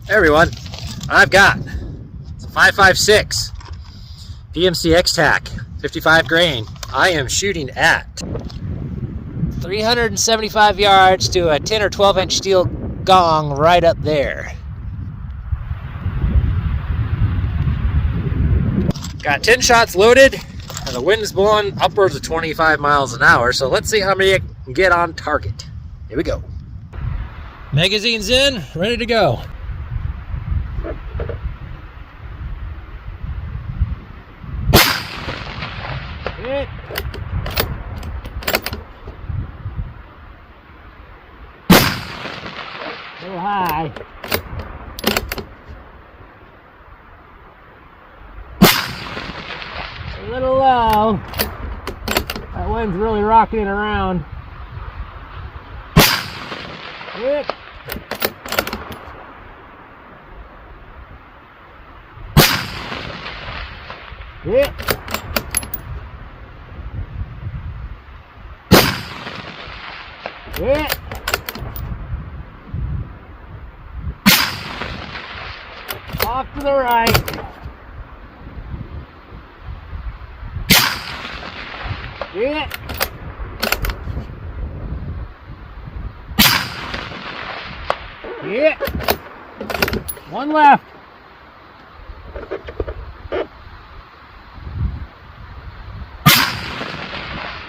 Hey everyone, I've got it's a 5.56 PMC X-Tac 55 grain. I am shooting at 375 yards to a 10 or 12 inch steel gong right up there. Got 10 shots loaded and the wind is blowing upwards of 25 miles an hour, so let's see how many I can get on target. Here we go. Magazine's in, ready to go. Hit. A little high. A little low. That wind's really rocking it around. Hit. Hit. Hit. Off to the right. Hit. Hit. One left.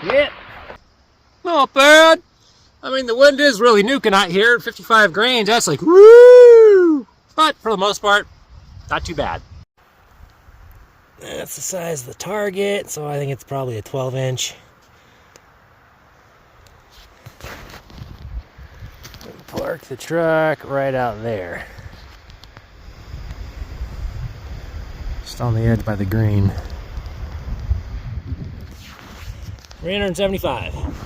Hit. Not bad. I mean, the wind is really nuking out here at 55 grains. That's like, woo! But for the most part, not too bad. That's the size of the target, so I think it's probably a 12 inch. Park the truck right out there. Just on the edge by the green. 375.